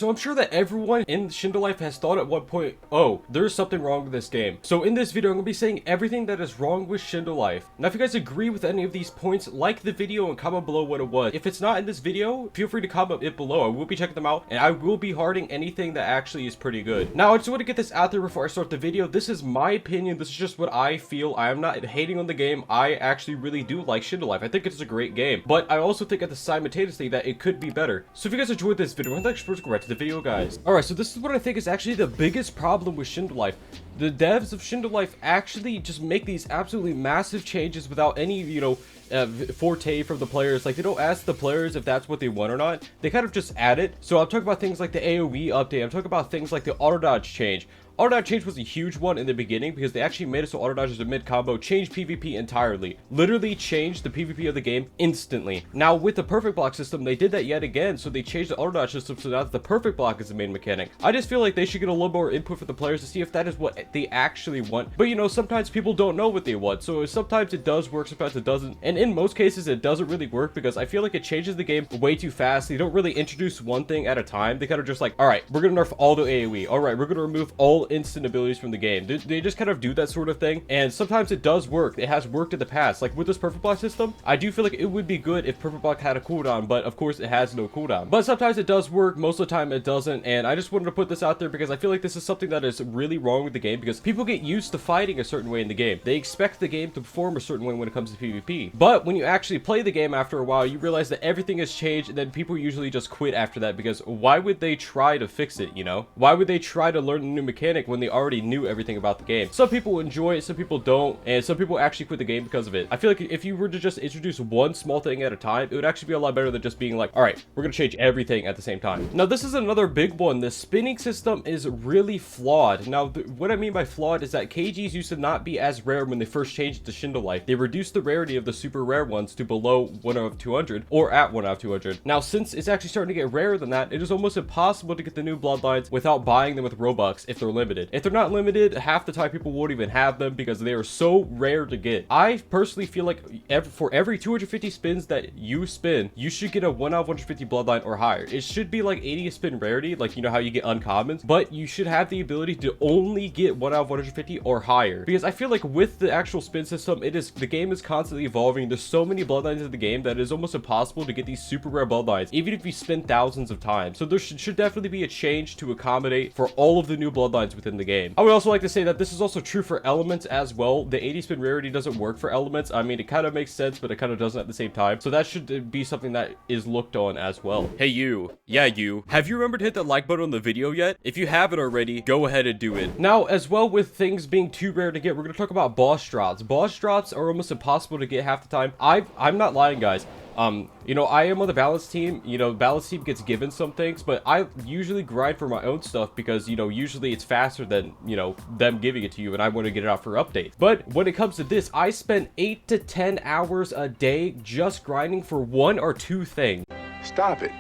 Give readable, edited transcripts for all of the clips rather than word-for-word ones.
So I'm sure that everyone in Shindo Life has thought at one point, oh, there's something wrong with this game. So in this video, I'm going to be saying everything that is wrong with Shindo Life. Now, if you guys agree with any of these points, like the video and comment below what it was. If it's not in this video, feel free to comment it below. I will be checking them out, and I will be hearting anything that actually is pretty good. Now, I just want to get this out there before I start the video. This is my opinion. This is just what I feel. I am not hating on the game. I actually really do like Shindo Life. I think it's a great game, but I also think at the simultaneously that it could be better. So if you guys enjoyed this video, I'd like to first go right to the video, guys. Alright, so this is what I think is actually the biggest problem with Shindo Life. The devs of Shindo Life actually just make these absolutely massive changes without any, forte from the players. Like, they don't ask the players if that's what they want or not. They kind of just add it. So I'm talking about things like the AoE update. I'm talking about things like the Autododge change. Autododge change was a huge one in the beginning because they actually made it so Autododge is a mid combo, changed PvP entirely. Literally changed the PvP of the game instantly. Now with the perfect block system, they did that yet again, so they changed the Autododge system so now that the perfect block is the main mechanic. I just feel like they should get a little more input from the players to see if that is what they actually want. But sometimes people don't know what they want, so sometimes it does work, sometimes it doesn't. And in most cases, it doesn't really work because I feel like it changes the game way too fast. They don't really introduce one thing at a time. They kind of just like, all right, we're gonna nerf all the AoE. All right, we're gonna remove all instant abilities from the game. They just kind of do that sort of thing, and sometimes it does work. It has worked in the past. Like with this perfect block system, I do feel like it would be good if perfect block had a cooldown, but of course it has no cooldown. But sometimes it does work, most of the time it doesn't, and I just wanted to put this out there because I feel like this is something that is really wrong with the game because people get used to fighting a certain way in the game. They expect the game to perform a certain way when it comes to PvP, but when you actually play the game after a while, you realize that everything has changed, and then people usually just quit after that because why would they try to fix it, Why would they try to learn a new mechanic when they already knew everything about the game? Some people enjoy it, some people don't, and some people actually quit the game because of it. I feel like if you were to just introduce one small thing at a time, it would actually be a lot better than just being like, all right, we're gonna change everything at the same time. Now this is another big one. The spinning system is really flawed. Now what I mean by flawed is that KGs used to not be as rare when they first changed to Shindo Life. They reduced the rarity of the super rare ones to below 1 out of 200 or at 1 out of 200. Now since it's actually starting to get rarer than that, it is almost impossible to get the new Bloodlines without buying them with Robux if they're limited. If they're not limited, half the time people won't even have them because they are so rare to get. I personally feel like for every 250 spins that you spin, you should get a 1 out of 150 Bloodline or higher. It should be like 80 spin rarity, like how you get uncommons, but you should have the ability to only get 1 out of 150 or higher, because I feel like with the actual spin system, the game is constantly evolving. There's so many Bloodlines in the game that it is almost impossible to get these super rare Bloodlines even if you spin thousands of times. So there should definitely be a change to accommodate for all of the new Bloodlines within the game. I would also like to say that this is also true for elements as well. The 80 spin rarity doesn't work for elements. I mean, it kind of makes sense, but it kind of doesn't at the same time. So that should be something that is looked on as well. Hey you, yeah you, have you remembered to hit that like button on the video yet? If you haven't already, go ahead and do it. Now, as well, with things being too rare to get, we're going to talk about boss drops. Boss drops are almost impossible to get half the time. I'm not lying, guys. I am on the balance team. Balance team gets given some things, but I usually grind for my own stuff because, usually it's faster than, them giving it to you, and I want to get it out for updates. But when it comes to this, I spend 8 to 10 hours a day just grinding for 1 or 2 things. Stop it.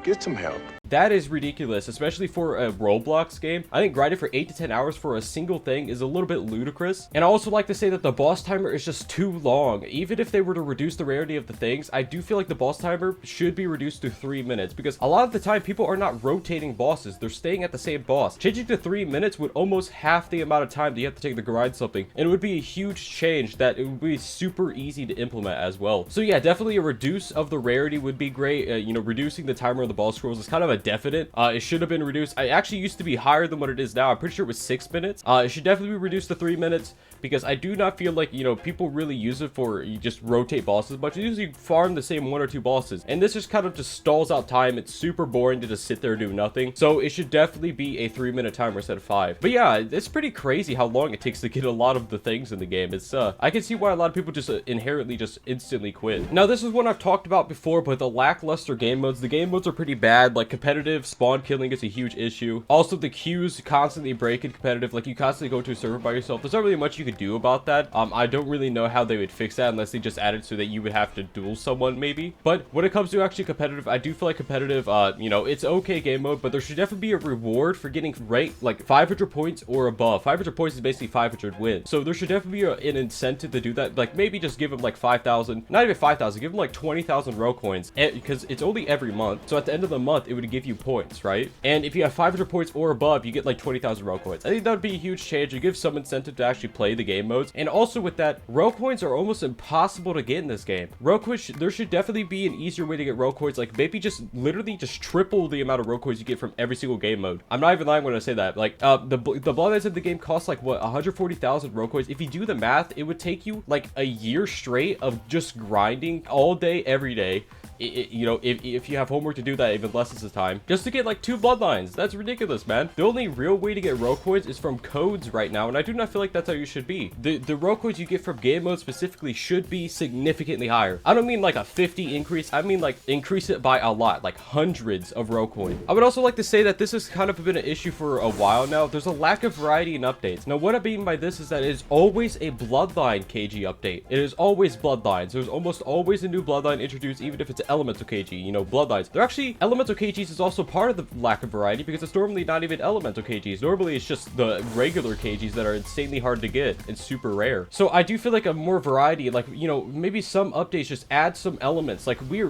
Get some help. That is ridiculous, especially for a Roblox game. I think grinding for 8 to 10 hours for a single thing is a little bit ludicrous. And I also like to say that the boss timer is just too long. Even if they were to reduce the rarity of the things, I do feel like the boss timer should be reduced to 3 minutes, because a lot of the time people are not rotating bosses. They're staying at the same boss. Changing to 3 minutes would almost half the amount of time that you have to take to grind something. And it would be a huge change that it would be super easy to implement as well. So yeah, definitely a reduce of the rarity would be great. Reducing the timer of the boss scrolls is kind of a definite. It should have been reduced. I actually used to be higher than what it is now. I'm pretty sure it was 6 minutes. It should definitely be reduced to 3 minutes, because I do not feel like people really use it for you just rotate bosses much. You usually farm the same 1 or 2 bosses, and this just kind of just stalls out time. It's super boring to just sit there and do nothing. So it should definitely be a 3-minute timer instead of 5. But yeah, it's pretty crazy how long it takes to get a lot of the things in the game. It's I can see why a lot of people just inherently just instantly quit. Now this is one I've talked about before, but the lackluster game modes. The game modes are pretty bad. Like competitive spawn killing is a huge issue. Also, the queues constantly break in competitive. Like you constantly go to a server by yourself. There's not really much you could do about that. I don't really know how they would fix that unless they just added so that you would have to duel someone maybe. But when it comes to actually competitive, I do feel like competitive, it's okay game mode, but there should definitely be a reward for getting ranked like 500 points or above. 500 points is basically 500 wins. So there should definitely be an incentive to do that. Like maybe just give them like 5,000, not even 5,000, give them like 20,000 row coins, because it's only every month. So at the end of the month, it would give give you points, right? And if you have 500 points or above, you get like 20,000 rogue coins. I think that would be a huge change. It gives some incentive to actually play the game modes. And also with that, rogue coins are almost impossible to get in this game. Rogue coins, there should definitely be an easier way to get rogue coins. Like maybe just literally just triple the amount of rogue coins you get from every single game mode. I'm not even lying when I say that. Like the Bloodlines of the game cost like what, 140,000 rogue coins. If you do the math, it would take you like a year straight of just grinding all day, every day. You know, if you have homework to do that, even less is the time, just to get like 2 bloodlines. That's ridiculous, man. The only real way to get rogue coins is from codes right now, and I do not feel like that's how you should be. The rogue coins you get from game mode specifically should be significantly higher. I don't mean like a 50 increase, I mean like increase it by a lot, like hundreds of rogue coins. I would also like to say that this has kind of been an issue for a while now. There's a lack of variety in updates. Now what I mean by this is that it is always a bloodline KG update. It is always bloodlines. There's almost always a new bloodline introduced, even if it's elemental KG, you know, bloodlines. They're actually, elemental KGs is also part of the lack of variety because it's normally not even elemental KGs. Normally it's just the regular KGs that are insanely hard to get and super rare. So I do feel like a more variety, like, you know, maybe some updates just add some elements. Like we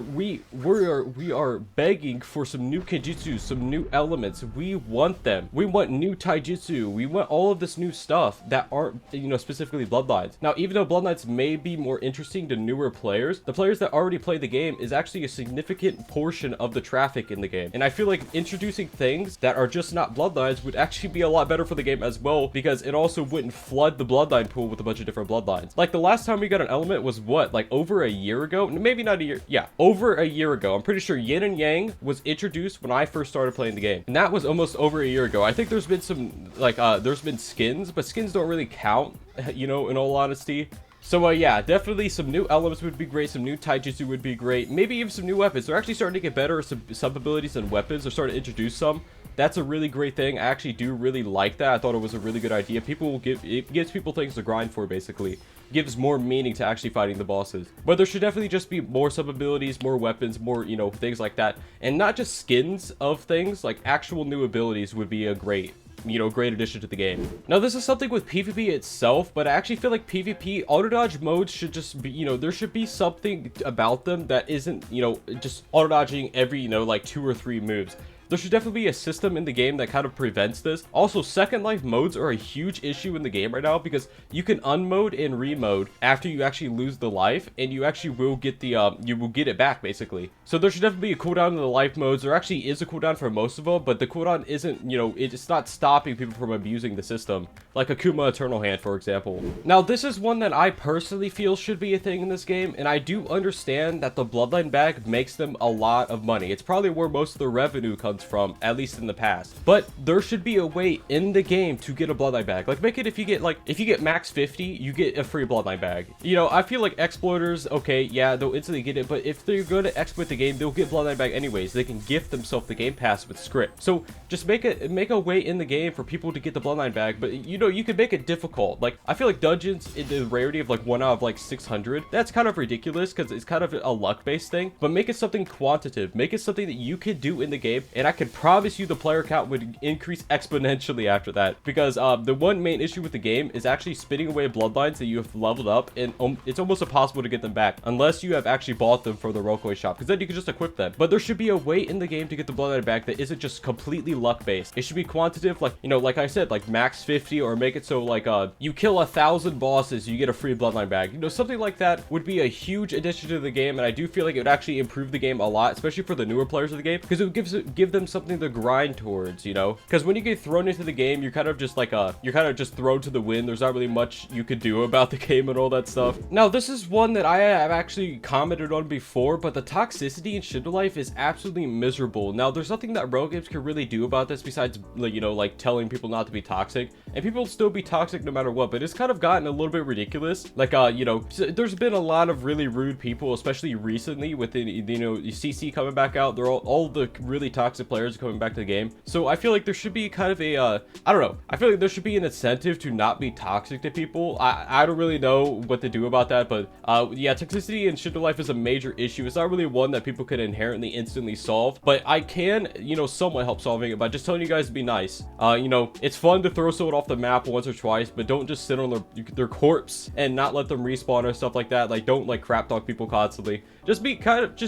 are begging for some new Kenjutsu, some new elements. We want them. We want new Taijutsu. We want all of this new stuff that aren't, you know, specifically bloodlines. Now, even though bloodlines may be more interesting to newer players, the players that already play the game is actually a significant portion of the traffic in the game. And I feel like introducing things that are just not bloodlines would actually be a lot better for the game as well, because it also wouldn't flood the bloodline pool with a bunch of different bloodlines. Like the last time we got an element was what, like over a year ago? Maybe not a year. Yeah, over a year ago. I'm pretty sure Yin and Yang was introduced when I first started playing the game, and that was almost over a year ago. I think there's been some like there's been skins, but skins don't really count, you know, in all honesty. So yeah, definitely some new elements would be great. Some new taijutsu would be great. Maybe even some new weapons. They're actually starting to get better sub abilities and weapons. They're starting to introduce some. That's a really great thing. I actually do really like that. I thought it was a really good idea. It gives people things to grind for, basically. Gives more meaning to actually fighting the bosses. But there should definitely just be more sub abilities, more weapons, more, you know, things like that. And not just skins of things, like actual new abilities would be a great, you know, great addition to the game. Now this is something with PvP itself, but I actually feel like PvP auto-dodge modes should just be, you know, there should be something about them that isn't, you know, just auto-dodging every, you know, like 2 or 3 moves. There should definitely be a system in the game that kind of prevents this. Also, second life modes are a huge issue in the game right now, because you can unmode and remode after you actually lose the life, and you actually will get the you will get it back, basically. So there should definitely be a cooldown in the life modes. There actually is a cooldown for most of them, but the cooldown isn't, you know, it's not stopping people from abusing the system, like Akuma Eternal Hand, for example. Now this is one that I personally feel should be a thing in this game, and I do understand that the Bloodline Bag makes them a lot of money. It's probably where most of the revenue comes from, at least in the past. But there should be a way in the game to get a Bloodline Bag. Like, make it if you get max 50, you get a free Bloodline Bag. You know, I feel like exploiters, okay, yeah, they'll instantly get it, but if they're going to exploit the game, they'll get Bloodline Bag anyways. They can gift themselves the game pass with script. So just make a way in the game for people to get the Bloodline Bag. But you know, you can make it difficult. Like, I feel like dungeons in the rarity of like 1 out of like 600, that's kind of ridiculous because it's kind of a luck based thing. But make it something quantitative. Make it something that you could do in the game, and I can promise you the player count would increase exponentially after that, because the one main issue with the game is actually spitting away bloodlines that you have leveled up, and it's almost impossible to get them back unless you have actually bought them from the Rokoi shop, because then you can just equip them. But there should be a way in the game to get the bloodline back that isn't just completely luck based. It should be quantitative, like, you know, like I said, like max 50, or make it so like you kill 1,000 bosses, you get a free bloodline bag. You know, something like that would be a huge addition to the game, and I do feel like it would actually improve the game a lot, especially for the newer players of the game, because it would give them something to grind towards, you know, because when you get thrown into the game, you're kind of just like you're kind of just thrown to the wind. There's not really much you could do about the game and all that stuff. Now this is one that I have actually commented on before, but the toxicity in Shindo Life is absolutely miserable. Now there's nothing that rogue games can really do about this besides, like, you know, like telling people not to be toxic, and people still be toxic no matter what. But it's kind of gotten a little bit ridiculous. Like, you know, there's been a lot of really rude people, especially recently with the, you know, CC coming back out. They're all the really toxic players coming back to the game. So I feel like there should be kind of a I don't know, I feel like there should be an incentive to not be toxic to people. I don't really know what to do about that, but yeah, toxicity in Shindo Life is a major issue. It's not really one that people can inherently instantly solve, but I can, you know, somewhat help solving it by just telling you guys to be nice. You know, it's fun to throw someone off the map once or twice, but don't just sit on their corpse and not let them respawn or stuff like that. Like, don't like crap talk people constantly. Just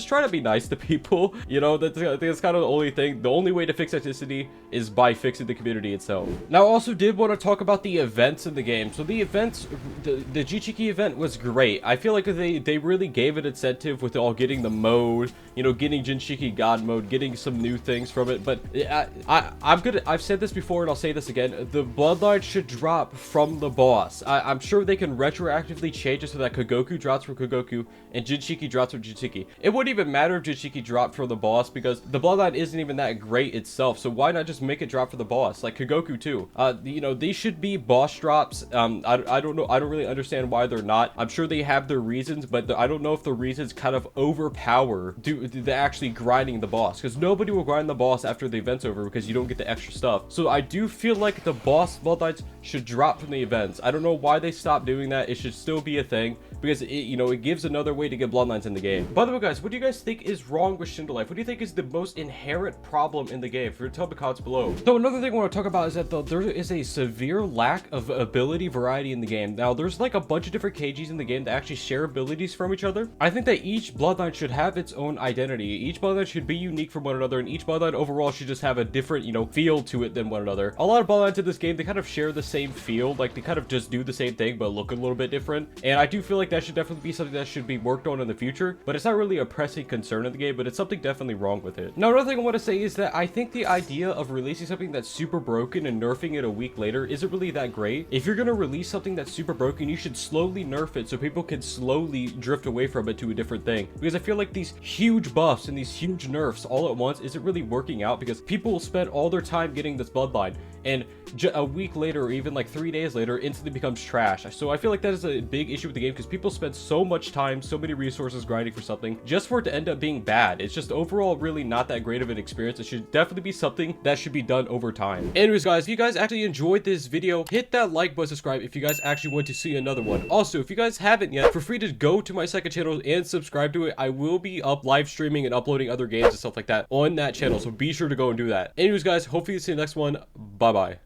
try to be nice to people. You know, that's kind of the only thing thing. The only way to fix toxicity is by fixing the community itself. Now, I also did want to talk about the events in the game. So the events, the Jichiki event was great. I feel like they really gave an incentive with all getting the mode, you know, getting Jinchiki God mode, getting some new things from it. But I've said this before and I'll say this again. The Bloodline should drop from the boss. I'm sure they can retroactively change it so that Kogoku drops from Kogoku and Jinchiki drops from Jinchiki. It wouldn't even matter if Jinchiki dropped from the boss because the Bloodline isn't even that great itself. So why not just make it drop for the boss, like Kogoku too? You know, these should be boss drops. I don't know. I don't really understand why they're not. I'm sure they have their reasons, but I don't know if the reasons kind of overpower the actually grinding the boss, because nobody will grind the boss after the event's over because you don't get the extra stuff. So I do feel like the boss Bloodlines should drop from the events. I don't know why they stopped doing that. It should still be a thing because you know, it gives another way to get Bloodlines in the game. By the way, guys, what do you guys think is wrong with Shindo Life? What do you think is the most inherent problem in the game? For tell me comments below. So another thing I want to talk about is that there is a severe lack of ability variety in the game. Now, there's like a bunch of different KGs in the game that actually share abilities from each other. I think that each Bloodline should have its own identity. Each Bloodline should be unique from one another, and each Bloodline overall should just have a different, you know, feel to it than one another. A lot of Bloodlines in this game, they kind of share the same feel. Like, they kind of just do the same thing, but look a little bit different. And I do feel like that should definitely be something that should be worked on in the future, but it's not really a pressing concern in the game, but it's something definitely wrong with it. Now, another thing I want to say is that I think the idea of releasing something that's super broken and nerfing it a week later isn't really that great. If you're going to release something that's super broken, you should slowly nerf it so people can slowly drift away from it to a different thing. Because I feel like these huge buffs and these huge nerfs all at once isn't really working out, because people will spend all their time getting this Bloodline, and a week later or even like 3 days later instantly becomes trash. So I feel like that is a big issue with the game, because people spend so much time, so many resources grinding for something just for it to end up being bad. It's just overall really not that great of an experience. It should definitely be something that should be done over time. Anyways, guys, if you guys actually enjoyed this video, hit that like button, subscribe if you guys actually want to see another one. Also, if you guys haven't yet, feel free to go to my second channel and subscribe to it. I will be live streaming and uploading other games and stuff like that on that channel, so be sure to go and do that. Anyways, guys, hopefully see you in the next one. Bye bye.